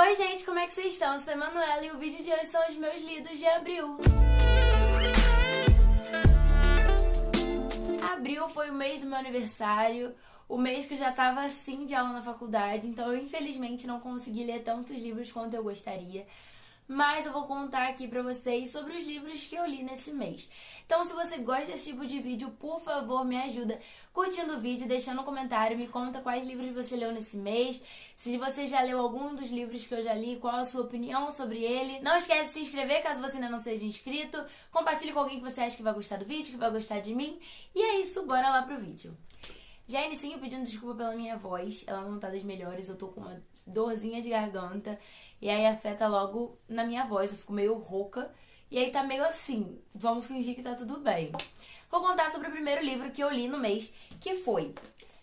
Oi gente, como é que vocês estão? Eu sou a Emanuela e o vídeo de hoje são os meus lidos de abril. Abril foi o mês do meu aniversário, o mês que eu já tava assim de aula na faculdade, então eu infelizmente não consegui ler tantos livros quanto eu gostaria. Mas eu vou contar aqui pra vocês sobre os livros que eu li nesse mês. Então, se você gosta desse tipo de vídeo, por favor, me ajuda curtindo o vídeo, deixando um comentário, me conta quais livros você leu nesse mês, se você já leu algum dos livros que eu já li, qual a sua opinião sobre ele. Não esquece de se inscrever caso você ainda não seja inscrito, compartilhe com alguém que você acha que vai gostar do vídeo, que vai gostar de mim. E é isso, bora lá pro vídeo. Já inicio pedindo desculpa pela minha voz, ela não tá das melhores, eu tô com uma dorzinha de garganta e aí afeta logo na minha voz, eu fico meio rouca e aí tá meio assim, vamos fingir que tá tudo bem. Vou contar sobre o primeiro livro que eu li no mês, que foi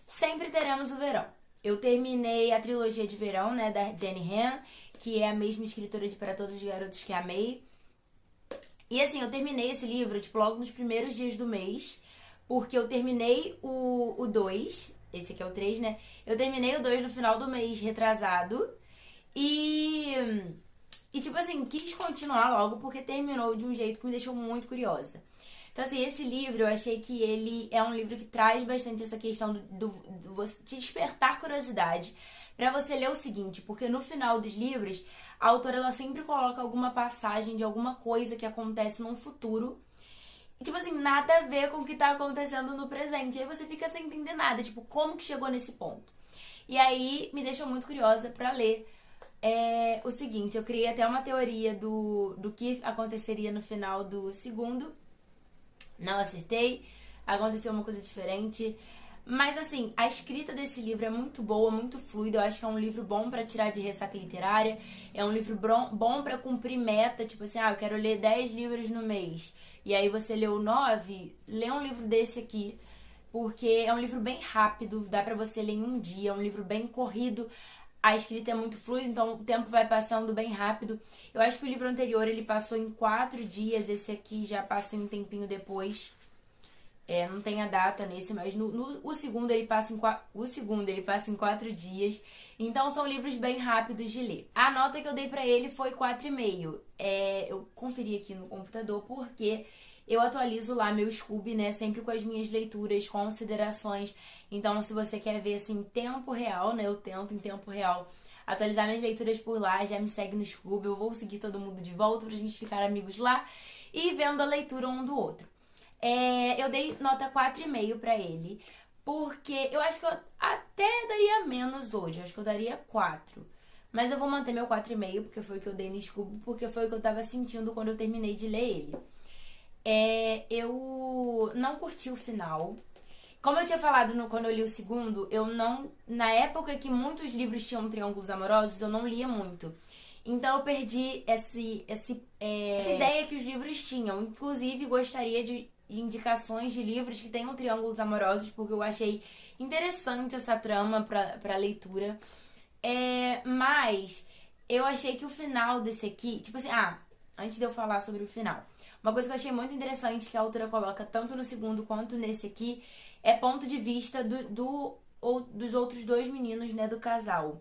Sempre Teremos o Verão. Eu terminei a trilogia de verão, né, da Jenny Han, que é a mesma escritora de Para Todos os Garotos que Amei. E assim, eu terminei esse livro, tipo, logo nos primeiros dias do mês, porque eu terminei o 2, esse aqui é o 3, né? Eu terminei o 2 no final do mês retrasado e tipo assim, quis continuar logo porque terminou de um jeito que me deixou muito curiosa. Então assim, esse livro eu achei que ele é um livro que traz bastante essa questão do você despertar curiosidade pra você ler o seguinte, porque no final dos livros a autora ela sempre coloca alguma passagem de alguma coisa que acontece num futuro. Tipo assim, nada a ver com o que tá acontecendo no presente. E aí você fica sem entender nada, tipo, como que chegou nesse ponto? E aí me deixou muito curiosa pra ler o seguinte, eu criei até uma teoria do que aconteceria no final do segundo. Não acertei, aconteceu uma coisa diferente. Mas assim, a escrita desse livro é muito boa, muito fluida. Eu acho que é um livro bom pra tirar de ressaca literária. É um livro bom pra cumprir meta. Tipo assim, eu quero ler 10 livros no mês. E aí você leu 9, lê um livro desse aqui. Porque é um livro bem rápido, dá pra você ler em um dia. É um livro bem corrido. A escrita é muito fluida, então o tempo vai passando bem rápido. Eu acho que o livro anterior ele passou em 4 dias. Esse aqui já passa em um tempinho depois. Não tem a data nesse, mas o segundo ele passa em 4 dias. Então são livros bem rápidos de ler. A nota que eu dei pra ele foi 4,5. Eu conferi aqui no computador porque eu atualizo lá meu Scoob, né? Sempre com as minhas leituras, considerações. Então se você quer ver assim em tempo real, né? Eu tento em tempo real atualizar minhas leituras por lá. Já me segue no Scoob. Eu vou seguir todo mundo de volta pra gente ficar amigos lá e vendo a leitura um do outro. Eu dei nota 4,5 pra ele, porque eu acho que eu até daria menos hoje, eu acho que eu daria 4. Mas eu vou manter meu 4,5, porque foi o que eu dei no Scooby, porque foi o que eu tava sentindo quando eu terminei de ler ele. Eu não curti o final. Como eu tinha falado quando eu li o segundo, eu não. Na época que muitos livros tinham triângulos amorosos, eu não lia muito. Então eu perdi essa ideia que os livros tinham. Inclusive, gostaria de indicações de livros que tenham triângulos amorosos, porque eu achei interessante essa trama pra leitura. Mas eu achei que o final desse aqui, tipo assim, antes de eu falar sobre o final, uma coisa que eu achei muito interessante que a autora coloca tanto no segundo quanto nesse aqui é ponto de vista dos outros dois meninos, né, do casal.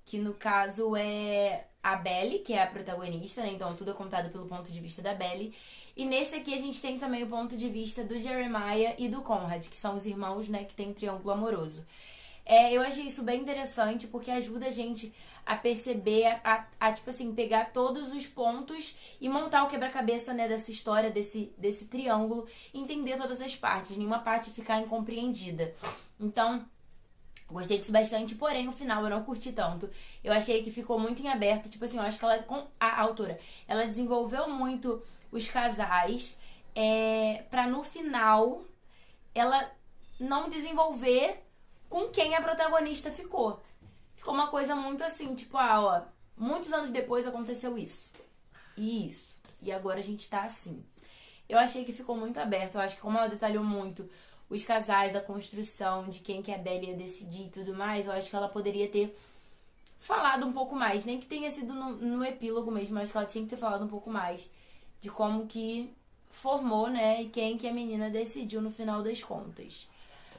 Que no caso é a Belly, que é a protagonista, né? Então tudo é contado pelo ponto de vista da Belly. E nesse aqui a gente tem também o ponto de vista do Jeremiah e do Conrad, que são os irmãos, né, que tem um triângulo amoroso. Eu achei isso bem interessante porque ajuda a gente a perceber, tipo assim, pegar todos os pontos e montar o quebra-cabeça, né, dessa história, desse triângulo, e entender todas as partes, nenhuma parte ficar incompreendida. Então, gostei disso bastante, porém o final eu não curti tanto. Eu achei que ficou muito em aberto, tipo assim, eu acho que ela, com a autora, ela desenvolveu muito os casais, pra no final ela não desenvolver com quem a protagonista ficou. Ficou uma coisa muito assim, tipo, muitos anos depois aconteceu isso. E isso. E agora a gente tá assim. Eu achei que ficou muito aberto. Eu acho que como ela detalhou muito os casais, a construção de quem que a Belly ia decidir e tudo mais, eu acho que ela poderia ter falado um pouco mais. Nem que tenha sido no epílogo mesmo, acho que ela tinha que ter falado um pouco mais de como que formou, né, e quem que a menina decidiu no final das contas.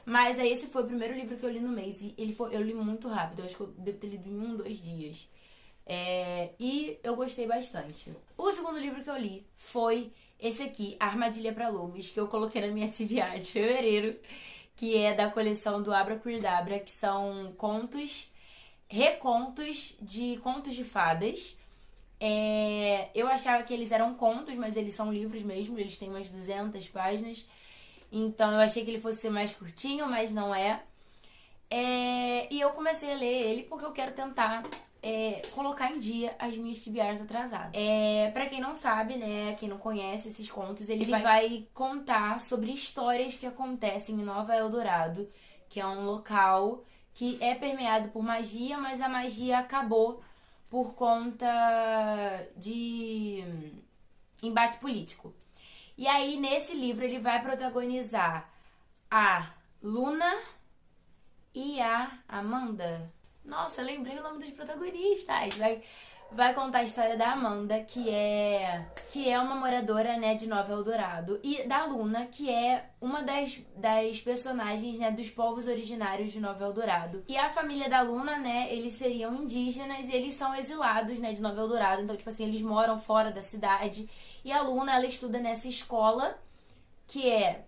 Mas aí esse foi o primeiro livro que eu li no mês e eu li muito rápido, eu acho que eu devo ter lido em 1, 2 dias. E eu gostei bastante. O segundo livro que eu li foi esse aqui, Armadilha para Lobos, que eu coloquei na minha TBR de fevereiro, que é da coleção do Abracadabra, que são recontos de contos de fadas. Eu achava que eles eram contos, mas eles são livros mesmo, eles têm umas 200 páginas. Então eu achei que ele fosse ser mais curtinho, mas não é. E eu comecei a ler ele porque eu quero tentar colocar em dia as minhas TBRs atrasadas. Pra quem não sabe, né, quem não conhece esses contos, ele vai contar sobre histórias que acontecem em Nova Eldorado, que é um local que é permeado por magia, mas a magia acabou por conta de embate político. E aí, nesse livro, ele vai protagonizar a Luna e a Amanda. Nossa, eu lembrei o nome dos protagonistas. Vai contar a história da Amanda, que é uma moradora, né, de Nova Eldorado, e da Luna, que é uma das personagens, né, dos povos originários de Nova Eldorado. E a família da Luna, né, eles seriam indígenas e eles são exilados, né, de Nova Eldorado. Então, tipo assim, eles moram fora da cidade. E a Luna, ela estuda nessa escola que é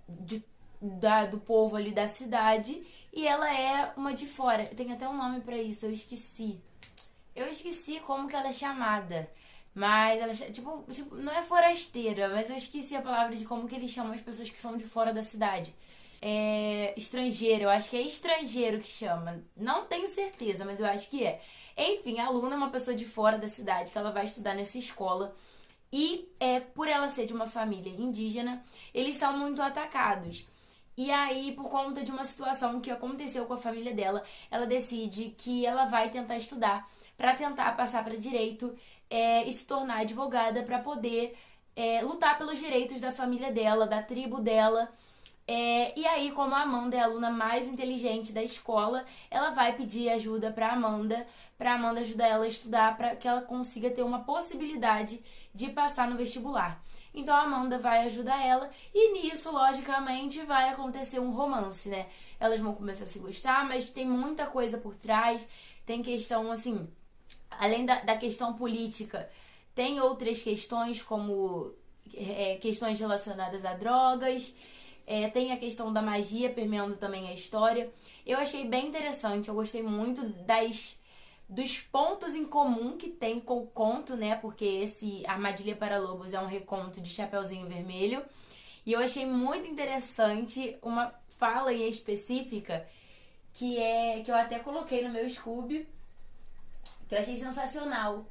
do povo ali da cidade, e ela é uma de fora. Tem até um nome pra isso, eu esqueci. Eu esqueci como que ela é chamada. Mas ela, tipo, não é forasteira, mas eu esqueci a palavra de como que eles chamam as pessoas que são de fora da cidade. Estrangeiro, eu acho que é estrangeiro que chama. Não tenho certeza, mas eu acho que é. Enfim, a Luna é uma pessoa de fora da cidade que ela vai estudar nessa escola. E por ela ser de uma família indígena, eles são muito atacados. E aí, por conta de uma situação que aconteceu com a família dela, ela decide que ela vai tentar estudar para tentar passar para direito e se tornar advogada para poder lutar pelos direitos da família dela, da tribo dela. E aí, como a Amanda é a aluna mais inteligente da escola, ela vai pedir ajuda pra Amanda ajudar ela a estudar para que ela consiga ter uma possibilidade de passar no vestibular. Então a Amanda vai ajudar ela e nisso, logicamente, vai acontecer um romance, né? Elas vão começar a se gostar, mas tem muita coisa por trás, tem questão, assim, além da questão política, tem outras questões como questões relacionadas a drogas. Tem a questão da magia permeando também a história. Eu achei bem interessante, eu gostei muito dos pontos em comum que tem com o conto, né? Porque esse Armadilha para Lobos é um reconto de Chapeuzinho Vermelho. E eu achei muito interessante uma fala em específica que eu até coloquei no meu Scooby, que eu achei sensacional.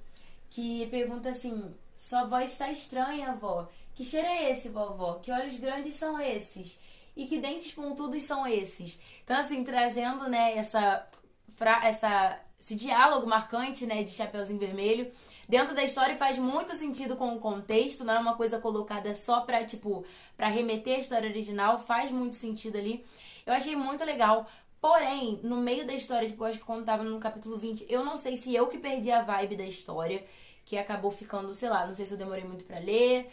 Que pergunta assim: sua voz está estranha, vó. Que cheiro é esse, vovó? Que olhos grandes são esses? E que dentes pontudos são esses? Então, assim, trazendo, né, esse diálogo marcante, né, de Chapeuzinho Vermelho. Dentro da história faz muito sentido com o contexto, não é uma coisa colocada só pra remeter à história original, faz muito sentido ali. Eu achei muito legal. Porém, no meio da história, tipo, eu acho que quando tava no capítulo 20, eu não sei se eu que perdi a vibe da história, que acabou ficando, sei lá, não sei se eu demorei muito pra ler.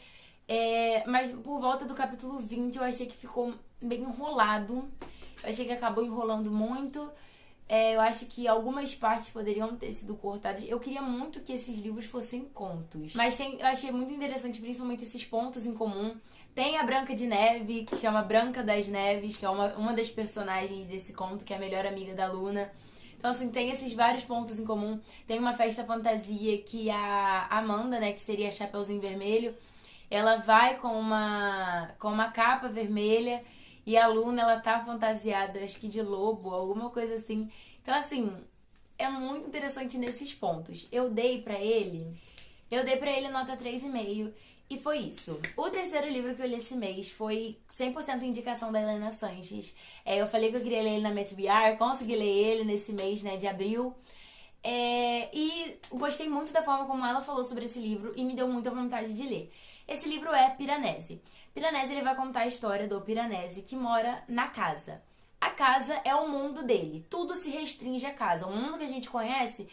Mas por volta do capítulo 20 eu achei que ficou bem enrolado. Eu achei que acabou enrolando muito. Eu acho que algumas partes poderiam ter sido cortadas. Eu queria muito que esses livros fossem contos. Mas eu achei muito interessante, principalmente esses pontos em comum. Tem a Branca de Neve, que chama Branca das Neves, que é uma das personagens desse conto, que é a melhor amiga da Luna. Então, assim, tem esses vários pontos em comum. Tem uma festa fantasia que a Amanda, né, que seria a Chapeuzinho Vermelho, ela vai com uma capa vermelha e a Luna, ela tá fantasiada, acho que de lobo, alguma coisa assim. Então, assim, é muito interessante nesses pontos. Eu dei pra ele nota 3,5 e foi isso. O terceiro livro que eu li esse mês foi 100% indicação da Helena Sanches. Eu falei que eu queria ler ele na minha TBR, consegui ler ele nesse mês, né, de abril. E gostei muito da forma como ela falou sobre esse livro e me deu muita vontade de ler. Esse livro é Piranesi. Piranesi, ele vai contar a história do Piranesi que mora na casa. A casa é o mundo dele. Tudo se restringe à casa. O mundo que a gente conhece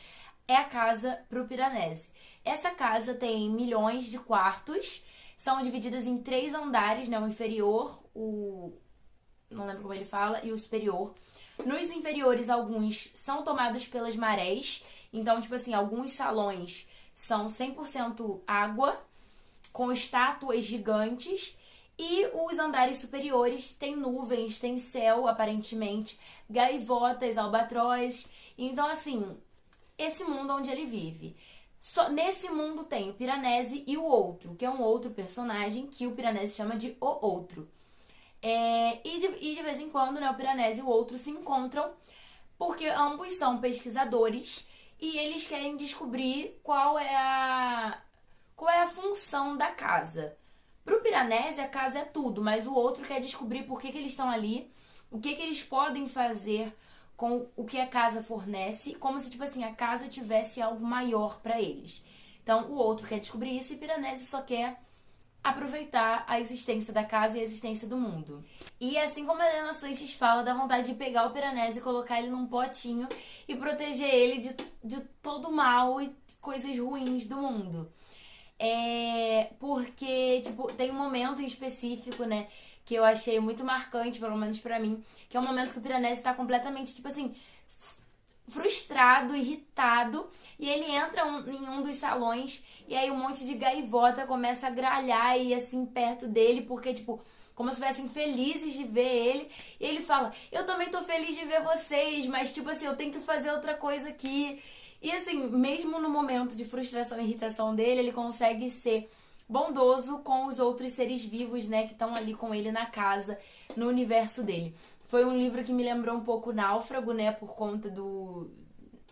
é a casa pro Piranesi. Essa casa tem milhões de quartos. São divididos em 3 andares, né? O inferior, não lembro como ele fala, e o superior. Nos inferiores, alguns são tomados pelas marés Então, tipo assim, alguns salões são 100% água, com estátuas gigantes, e os andares superiores tem nuvens, tem céu, aparentemente, gaivotas, albatroz. Então, assim, esse mundo onde ele vive. Só nesse mundo tem o Piranesi e o Outro, que é um outro personagem que o Piranesi chama de O Outro. E de vez em quando, né, o Piranesi e o Outro se encontram porque ambos são pesquisadores e eles querem descobrir qual é a função da casa. Pro Piranesi, a casa é tudo, mas o outro quer descobrir por que eles estão ali, o que eles podem fazer com o que a casa fornece, como se, tipo assim, a casa tivesse algo maior para eles. Então, o outro quer descobrir isso e o Piranesi só quer aproveitar a existência da casa e a existência do mundo. E assim como a Helena Sanches fala, dá vontade de pegar o Piranesi e colocar ele num potinho e proteger ele de todo mal e coisas ruins do mundo. Porque, tipo, tem um momento em específico, né, que eu achei muito marcante, pelo menos pra mim, que é um momento que o Piranesi tá completamente, tipo assim, frustrado, irritado, e ele entra em um dos salões e aí um monte de gaivota começa a gralhar e assim perto dele, porque tipo, como se estivessem felizes de ver ele, e ele fala: "Eu também tô feliz de ver vocês, mas tipo assim, eu tenho que fazer outra coisa aqui". E assim, mesmo no momento de frustração e irritação dele, ele consegue ser bondoso com os outros seres vivos, né, que estão ali com ele na casa, no universo dele. Foi um livro que me lembrou um pouco Náufrago, né, por conta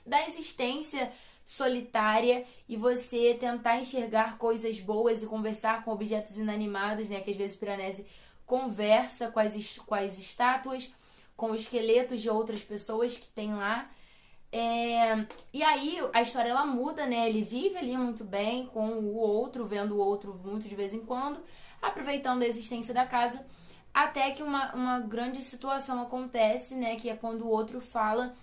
da existência solitária e você tentar enxergar coisas boas e conversar com objetos inanimados, né, que às vezes o Piranesi conversa com as estátuas, com os esqueletos de outras pessoas que tem lá. E aí a história ela muda, né? Ele vive ali muito bem com o outro, vendo o outro muito de vez em quando, aproveitando a existência da casa, até que uma grande situação acontece, né? Que é quando o outro fala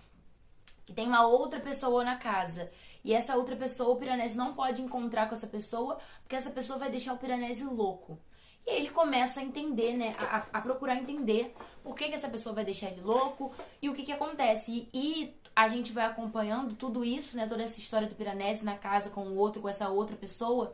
que tem uma outra pessoa na casa. E essa outra pessoa, o Piranesi não pode encontrar com essa pessoa, porque essa pessoa vai deixar o Piranesi louco. E aí ele começa a entender, né? A procurar entender por que essa pessoa vai deixar ele louco e o que acontece. E a gente vai acompanhando tudo isso, né? Toda essa história do Piranesi na casa com o outro, com essa outra pessoa,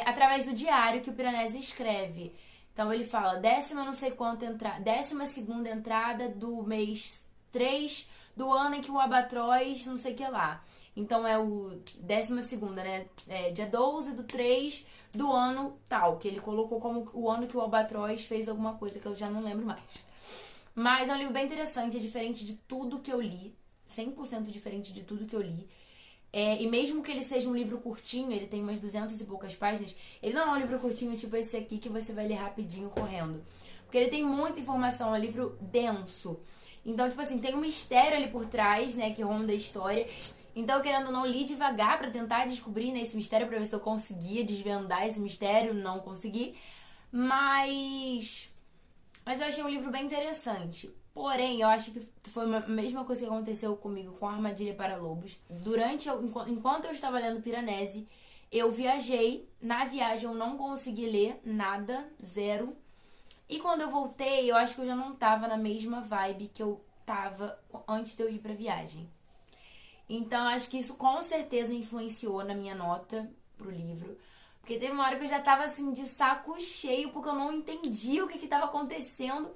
através do diário que o Piranesi escreve. Então ele fala, 12ª entrada do mês 3 do ano em que o albatroz não sei o que lá. Então é o 12ª, né? Dia 12/3 do ano tal, que ele colocou como o ano que o albatroz fez alguma coisa que eu já não lembro mais. Mas é um livro bem interessante, é diferente de tudo que eu li, 100% diferente de tudo que eu li. E mesmo que ele seja um livro curtinho, ele tem umas 200 e poucas páginas, ele não é um livro curtinho tipo esse aqui que você vai ler rapidinho correndo. Porque ele tem muita informação, é um livro denso. Então, tipo assim, tem um mistério ali por trás, né, que ronda a história. Então, querendo ou não, li devagar pra tentar descobrir, né, esse mistério, pra ver se eu conseguia desvendar esse mistério, não consegui. Mas eu achei um livro bem interessante. Porém, eu acho que foi a mesma coisa que aconteceu comigo com a Armadilha para Lobos. Enquanto eu estava lendo Piranesi, eu viajei. Na viagem eu não consegui ler nada, zero. E quando eu voltei, eu acho que eu já não tava na mesma vibe que eu tava antes de eu ir pra viagem. Então, eu acho que isso com certeza influenciou na minha nota pro livro. Porque teve uma hora que eu já tava assim de saco cheio, porque eu não entendia o que tava acontecendo.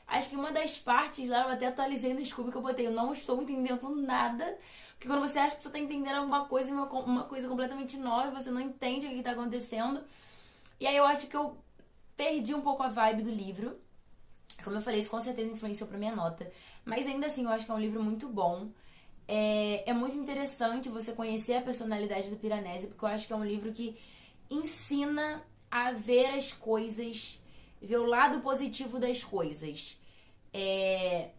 Acho que uma das partes lá, eu até atualizei no Scooby que eu botei, eu não estou entendendo nada. Porque quando você acha que você tá entendendo alguma coisa, uma coisa completamente nova, você não entende o que tá acontecendo. E aí eu acho que eu perdi um pouco a vibe do livro. Como eu falei, isso com certeza influenciou pra minha nota. Mas ainda assim, eu acho que é um livro muito bom. É muito interessante você conhecer a personalidade do Piranesi, porque eu acho que é um livro que ensina a ver as coisas, ver o lado positivo das coisas.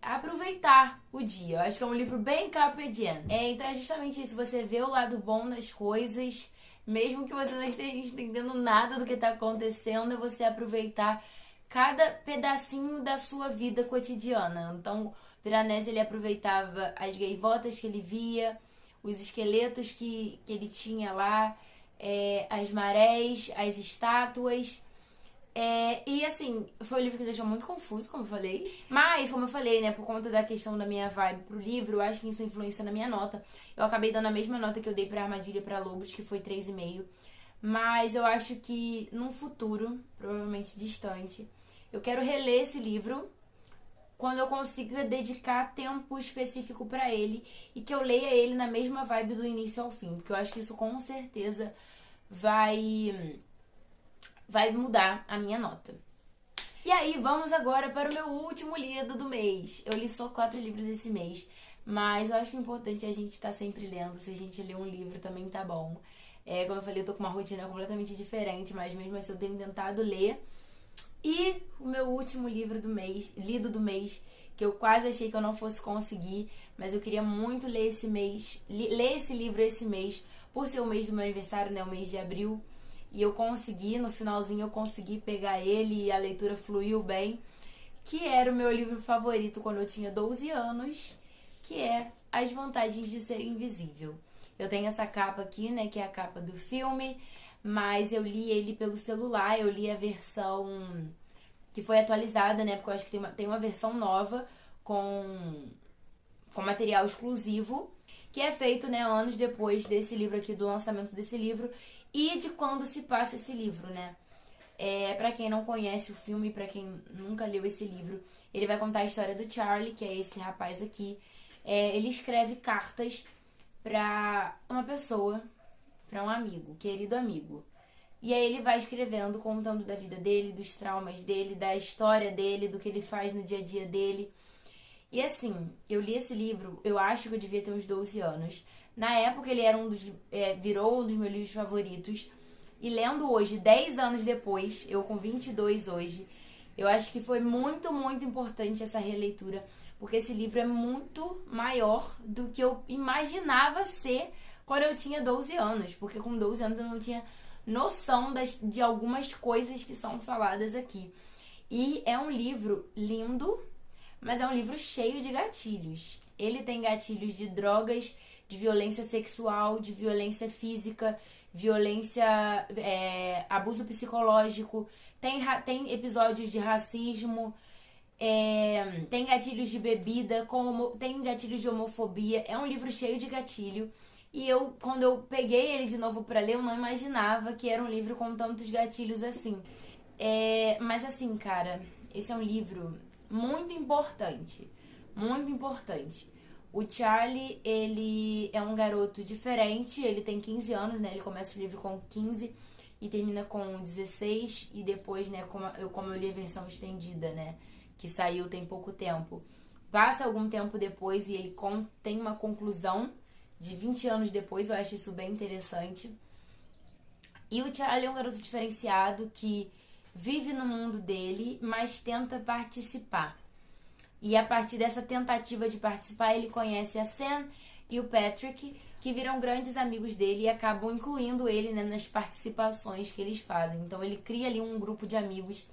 Aproveitar o dia. Eu acho que é um livro bem carpe diem. Então é justamente isso, você vê o lado bom das coisas, mesmo que você não esteja entendendo nada do que está acontecendo, é você aproveitar cada pedacinho da sua vida cotidiana. Então, Piranesi, ele aproveitava as gaivotas que ele via, os esqueletos que ele tinha lá, as marés, as estátuas, E assim, foi um livro que me deixou muito confuso, como eu falei. Mas, como eu falei, né, por conta da questão da minha vibe pro livro, eu acho que isso influencia na minha nota. Eu acabei dando a mesma nota que eu dei pra Armadilha para Lobos, que foi 3,5. Mas eu acho que num futuro, provavelmente distante, eu quero reler esse livro quando eu consiga dedicar tempo específico pra ele e que eu leia ele na mesma vibe do início ao fim, porque eu acho que isso com certeza vai mudar a minha nota. E aí, vamos agora para o meu último lido do mês. Eu li só 4 livros esse mês, mas eu acho importante a gente estar sempre lendo. Se a gente ler um livro também tá bom. Como eu falei, eu tô com uma rotina completamente diferente, mas mesmo assim eu tenho tentado ler. E o meu último livro do mês, lido do mês, que eu quase achei que eu não fosse conseguir, mas eu queria muito ler esse mês, ler esse livro esse mês, por ser o mês do meu aniversário, né, o mês de abril. E eu consegui, no finalzinho eu consegui pegar ele e a leitura fluiu bem, que era o meu livro favorito quando eu tinha 12 anos, que é As Vantagens de Ser Invisível. Eu tenho essa capa aqui, né, que é a capa do filme, mas eu li ele pelo celular, eu li a versão que foi atualizada, né, porque eu acho que tem uma versão nova com material exclusivo, que é feito, né, anos depois desse livro aqui, do lançamento desse livro, e de quando se passa esse livro, né? Pra quem não conhece o filme, pra quem nunca leu esse livro, ele vai contar a história do Charlie, que é esse rapaz aqui. Ele escreve cartas pra uma pessoa, pra um amigo, querido amigo. E aí ele vai escrevendo, contando da vida dele, dos traumas dele, da história dele, do que ele faz no dia a dia dele. E assim, eu li esse livro, eu acho que eu devia ter uns 12 anos. Na época ele era virou um dos meus livros favoritos. E lendo hoje, 10 anos depois, eu com 22 hoje, eu acho que foi muito, muito importante essa releitura. Porque esse livro é muito maior do que eu imaginava ser quando eu tinha 12 anos. Porque com 12 anos eu não tinha noção de algumas coisas que são faladas aqui. E é um livro lindo, mas é um livro cheio de gatilhos. Ele tem gatilhos de drogas, de violência sexual, de violência física, violência, abuso psicológico, tem episódios de racismo, tem gatilhos de bebida, tem gatilhos de homofobia. É um livro cheio de gatilho. E quando eu peguei ele de novo pra ler, eu não imaginava que era um livro com tantos gatilhos assim. Mas assim, cara, esse é um livro muito importante. Muito importante. O Charlie, ele é um garoto diferente, ele tem 15 anos, né? Ele começa o livro com 15 e termina com 16. E depois, né, como eu li a versão estendida, né? Que saiu tem pouco tempo. Passa algum tempo depois e ele tem uma conclusão de 20 anos depois. Eu acho isso bem interessante. E o Charlie é um garoto diferenciado que vive no mundo dele, mas tenta participar. E a partir dessa tentativa de participar, ele conhece a Sam e o Patrick, que viram grandes amigos dele e acabam incluindo ele, né, nas participações que eles fazem. Então ele cria ali um grupo de amigos.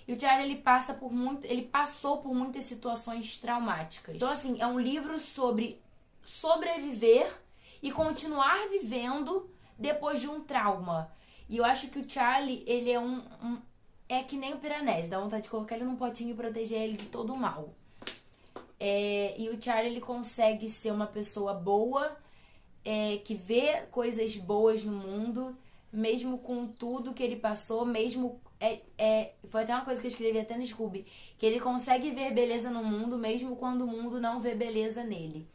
E o Charlie, ele passou por muitas situações traumáticas. Então assim, é um livro sobre sobreviver e continuar vivendo depois de um trauma. E eu acho que o Charlie, ele é que nem o Piranesi, dá vontade de colocar ele num potinho e proteger ele de todo o mal. E o Charlie, ele consegue ser uma pessoa boa, que vê coisas boas no mundo, mesmo com tudo que ele passou, mesmo... foi até uma coisa que eu escrevi até no Scooby, que ele consegue ver beleza no mundo, mesmo quando o mundo não vê beleza nele.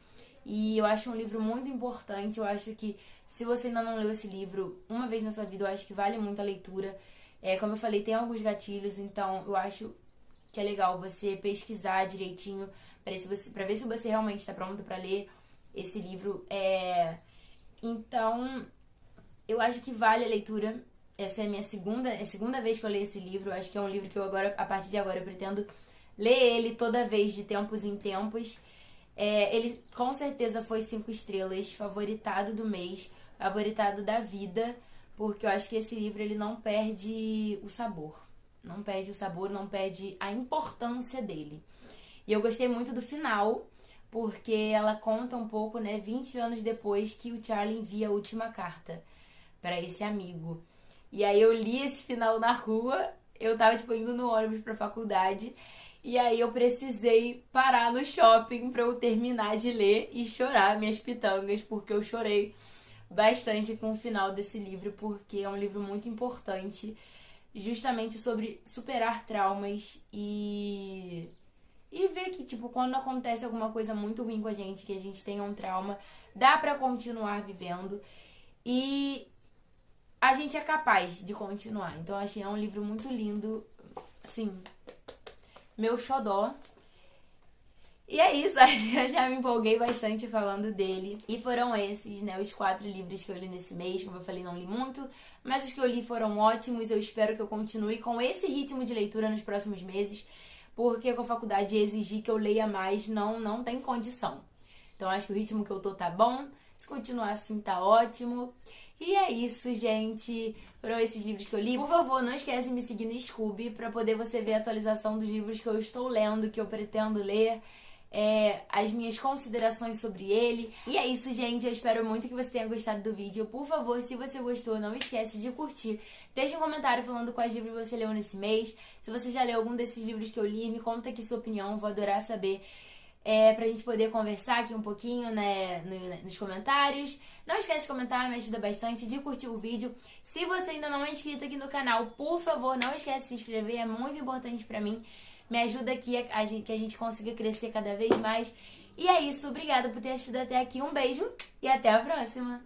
E eu acho um livro muito importante. Eu acho que se você ainda não leu esse livro uma vez na sua vida, eu acho que vale muito a leitura. Como eu falei, tem alguns gatilhos, então eu acho que é legal você pesquisar direitinho pra ver se você realmente está pronto pra ler esse livro. Então, eu acho que vale a leitura. Essa é a minha segunda vez que eu leio esse livro. Eu acho que é um livro que a partir de agora, eu pretendo ler ele toda vez, de tempos em tempos. Ele com certeza foi 5 estrelas, favoritado do mês, favoritado da vida, porque eu acho que esse livro, ele não perde o sabor. Não perde o sabor, não perde a importância dele. E eu gostei muito do final, porque ela conta um pouco, né, 20 anos depois que o Charlie envia a última carta para esse amigo. E aí eu li esse final na rua eu tava, tipo, indo no ônibus pra faculdade. E aí eu precisei parar no shopping pra eu terminar de ler e chorar minhas pitangas, porque eu chorei bastante com o final desse livro, porque é um livro muito importante, justamente sobre superar traumas e ver que, tipo, quando acontece alguma coisa muito ruim com a gente, que a gente tenha um trauma, dá pra continuar vivendo e a gente é capaz de continuar. Então, eu achei um livro muito lindo, assim, meu xodó. E é isso, eu já me empolguei bastante falando dele. E foram esses, né, os 4 livros que eu li nesse mês. Como eu falei, não li muito, mas os que eu li foram ótimos. Eu espero que eu continue com esse ritmo de leitura nos próximos meses, porque com a faculdade exigir que eu leia mais não tem condição. Então acho que o ritmo que eu tô tá bom. Se continuar assim, tá ótimo. E é isso, gente. Foram esses livros que eu li. Por favor, não esquece de me seguir no Scooby pra poder você ver a atualização dos livros que eu estou lendo, que eu pretendo ler. As minhas considerações sobre ele. E é isso, gente. Eu espero muito que você tenha gostado do vídeo. Por favor, se você gostou, não esquece de curtir. Deixe um comentário falando quais livros você leu nesse mês. Se você já leu algum desses livros que eu li, me conta aqui sua opinião. Vou adorar saber. Pra gente poder conversar aqui um pouquinho, né, nos comentários. Não esquece de comentar, me ajuda bastante, de curtir o vídeo. Se você ainda não é inscrito aqui no canal, por favor, não esquece de se inscrever, é muito importante pra mim. Me ajuda aqui que a gente consiga crescer cada vez mais. E é isso, obrigada por ter assistido até aqui. Um beijo e até a próxima!